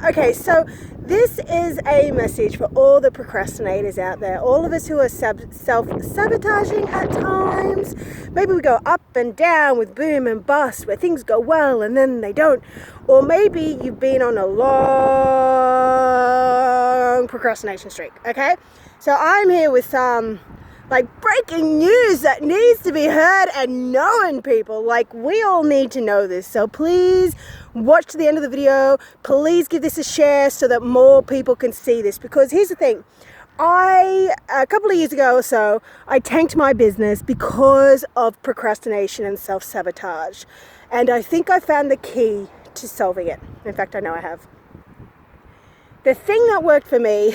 Okay, so this is a message for all the procrastinators out there, all of us who are self-sabotaging at times. Maybe we go up and down with boom and bust, where things go well and then they don't. Or maybe you've been on a long procrastination streak, okay? So I'm here with some breaking news that needs to be heard and known, people. We all need to know this. So please watch to the end of the video. Please give this a share so that more people can see this. Because here's the thing. A couple of years ago or so, I tanked my business because of procrastination and self-sabotage. And I think I found the key to solving it. In fact, I know I have. The thing that worked for me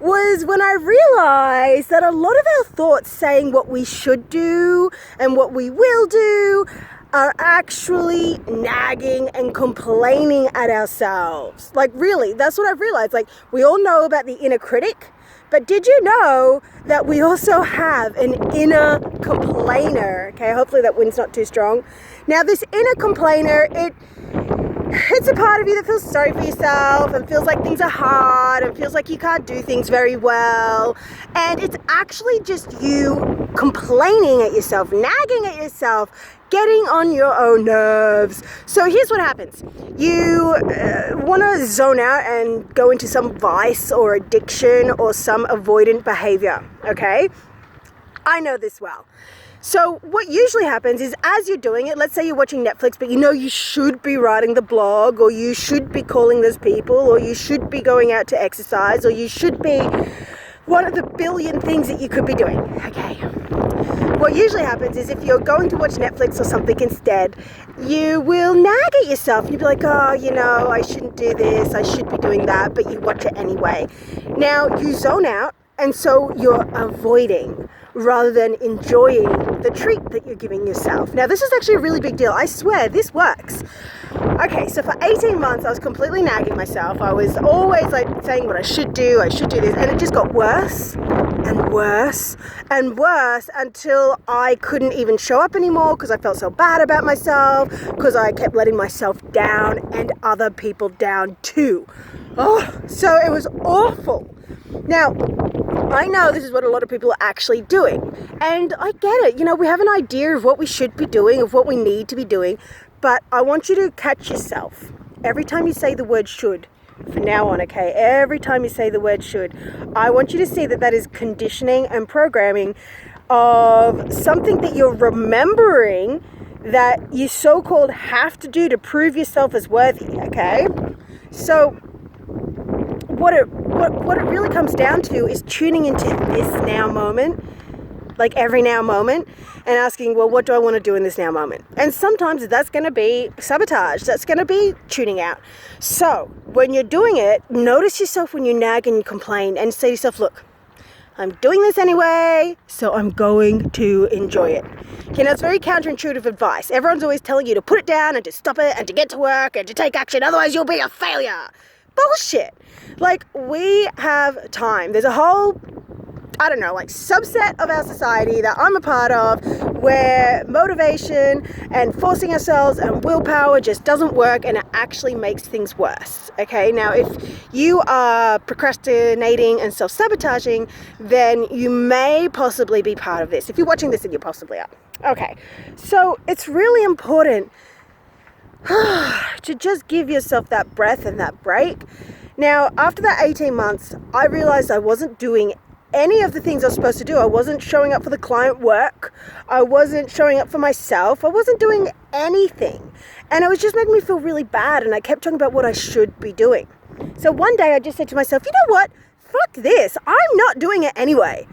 was when I realized that a lot of our thoughts saying what we should do and what we will do are actually nagging and complaining at ourselves. Really, that's what I've realized. We all know about the inner critic, but did you know that we also have an inner complainer? Okay, hopefully that wind's not too strong. Now, this inner complainer, it's a part of you that feels sorry for yourself and feels like things are hard and feels like you can't do things very well. And it's actually just you complaining at yourself, nagging at yourself, getting on your own nerves. So here's what happens. You want to zone out and go into some vice or addiction or some avoidant behavior, okay? I know this well. So what usually happens is as you're doing it, let's say you're watching Netflix, but you know you should be writing the blog, or you should be calling those people, or you should be going out to exercise, or you should be one of the billion things that you could be doing, okay? What usually happens is if you're going to watch Netflix or something instead, you will nag at yourself. You'll be like, oh, I shouldn't do this, I should be doing that, but you watch it anyway. Now you zone out, and so you're avoiding rather than enjoying the treat that you're giving yourself. Now, this is actually a really big deal. I swear, this works. Okay, so for 18 months, I was completely nagging myself. I was always saying what I should do this, and it just got worse and worse and worse until I couldn't even show up anymore because I felt so bad about myself, because I kept letting myself down and other people down too. So it was awful. Now, I know this is what a lot of people are actually doing, and I get it. We have an idea of what we should be doing, of what we need to be doing, but I want you to catch yourself every time you say the word should from now on, okay? Every time you say the word should, I want you to see that is conditioning and programming of something that you're remembering that you so-called have to do to prove yourself as worthy, okay? So what it really comes down to is tuning into this now moment, every now moment, and asking, well, what do I want to do in this now moment? And sometimes that's going to be sabotage. That's going to be tuning out. So when you're doing it, notice yourself when you nag and you complain and say to yourself, look, I'm doing this anyway, so I'm going to enjoy it. Okay, now it's very counterintuitive advice. Everyone's always telling you to put it down and to stop it and to get to work and to take action, otherwise you'll be a failure. Bullshit. We have time. There's a whole, subset of our society that I'm a part of where motivation and forcing ourselves and willpower just doesn't work, and it actually makes things worse. Okay, now if you are procrastinating and self-sabotaging, then you may possibly be part of this. If you're watching this, then you possibly are. Okay, so it's really important to just give yourself that breath and that break. Now, after that 18 months, I realized I wasn't doing any of the things I was supposed to do. I wasn't showing up for the client work. I wasn't showing up for myself. I wasn't doing anything. And it was just making me feel really bad. And I kept talking about what I should be doing. So one day I just said to myself, you know what? Fuck this. I'm not doing it anyway.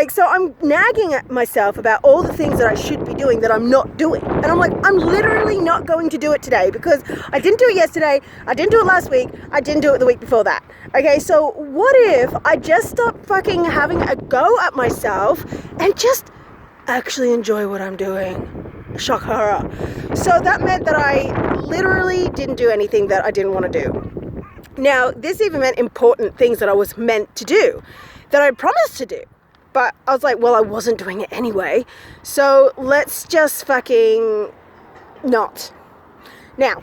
So I'm nagging at myself about all the things that I should be doing that I'm not doing. And I'm I'm literally not going to do it today because I didn't do it yesterday, I didn't do it last week, I didn't do it the week before that. Okay, so what if I just stop fucking having a go at myself and just actually enjoy what I'm doing? Shock horror. So that meant that I literally didn't do anything that I didn't want to do. Now, this even meant important things that I was meant to do, that I promised to do. But I was like, well, I wasn't doing it anyway, so let's just fucking not. Now,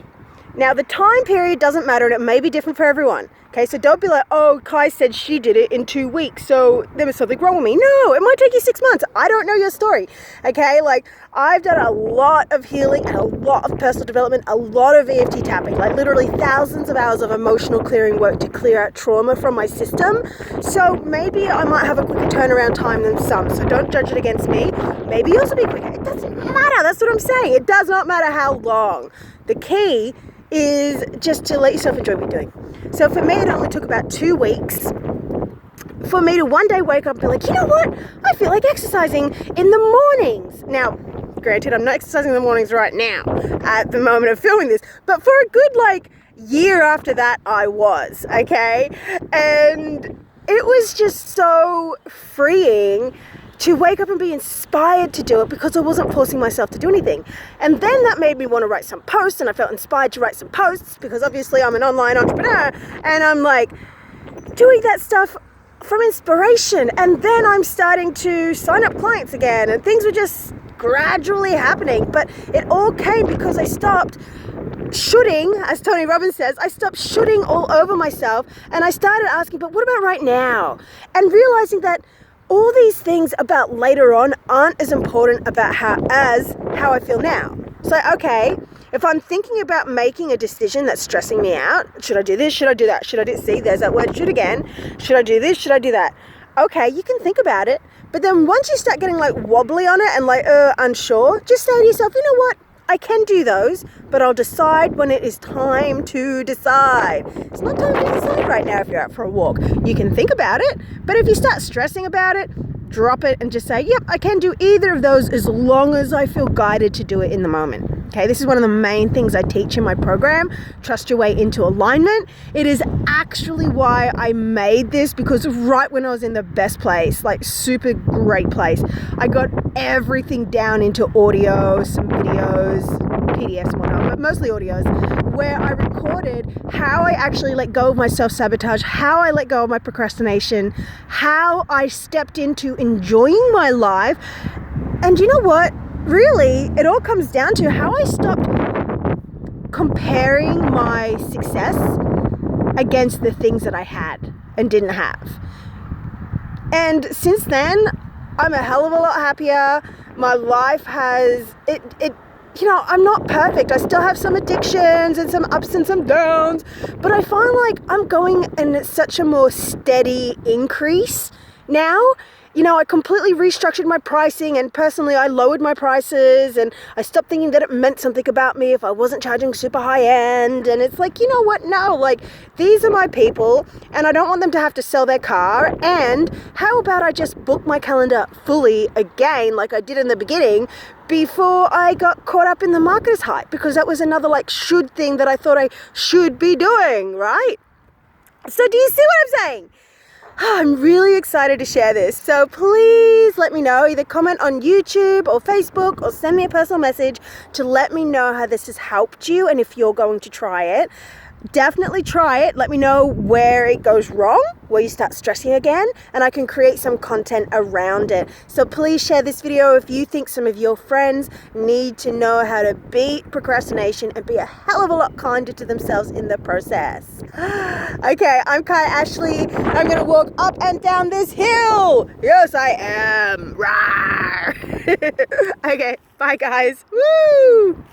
Now, the time period doesn't matter, and it may be different for everyone. Okay, so don't be like, oh, Kai said she did it in 2 weeks, so there was something wrong with me. No, it might take you 6 months. I don't know your story. Okay, like I've done a lot of healing and a lot of personal development, a lot of EFT tapping, like literally thousands of hours of emotional clearing work to clear out trauma from my system. So maybe I might have a quicker turnaround time than some. So don't judge it against me. Maybe yours will be quicker. It doesn't matter. That's what I'm saying. It does not matter how long. The key is just to let yourself enjoy what you're doing. So for me, it only took about 2 weeks for me to one day wake up and be like, you know what? I feel like exercising in the mornings. Now, granted, I'm not exercising in the mornings right now at the moment of filming this, but for a good year after that, I was, okay? And it was just so freeing to wake up and be inspired to do it because I wasn't forcing myself to do anything. And then that made me want to write some posts, and I felt inspired to write some posts because obviously I'm an online entrepreneur, and I'm like doing that stuff from inspiration. And then I'm starting to sign up clients again, and things were just gradually happening. But it all came because I stopped shooting, as Tony Robbins says, I stopped shooting all over myself, and I started asking, but what about right now? And realizing that all these things about later on aren't as important about how I feel now. So, okay, if I'm thinking about making a decision that's stressing me out, should I do this? Should I do that? Should I do, see, there's that word should again. Should I do this? Should I do that? Okay, you can think about it. But then once you start getting wobbly on it and unsure, just say to yourself, you know what? I can do those, but I'll decide when it is time to decide. It's not time to decide right now if you're out for a walk. You can think about it, but if you start stressing about it, drop it and just say, yep, I can do either of those as long as I feel guided to do it in the moment. Okay, this is one of the main things I teach in my program, Trust Your Way into Alignment. It is actually why I made this, because right when I was in the best place, super great place, I got everything down into audio, some videos, PDFs and whatnot, but mostly audios, where I recorded how I actually let go of my self-sabotage, how I let go of my procrastination, how I stepped into enjoying my life. And you know what? Really, it all comes down to how I stopped comparing my success against the things that I had and didn't have. And since then, I'm a hell of a lot happier. My life has, I'm not perfect. I still have some addictions and some ups and some downs, but I find I'm going in such a more steady increase now. I completely restructured my pricing, and personally I lowered my prices, and I stopped thinking that it meant something about me if I wasn't charging super high end. And it's you know what? No, these are my people, and I don't want them to have to sell their car. And how about I just book my calendar fully again, like I did in the beginning, before I got caught up in the marketer's hype, because that was another should thing that I thought I should be doing, right? So do you see what I'm saying? I'm really excited to share this. So please let me know, either comment on YouTube or Facebook or send me a personal message to let me know how this has helped you, and if you're going to try it. Definitely try it. Let me know where it goes wrong, where you start stressing again, and I can create some content around it. So please share this video if you think some of your friends need to know how to beat procrastination and be a hell of a lot kinder to themselves in the process. Okay, I'm Kai Ashley. I'm going to walk up and down this hill. Yes, I am. Rawr. Okay, bye guys. Woo!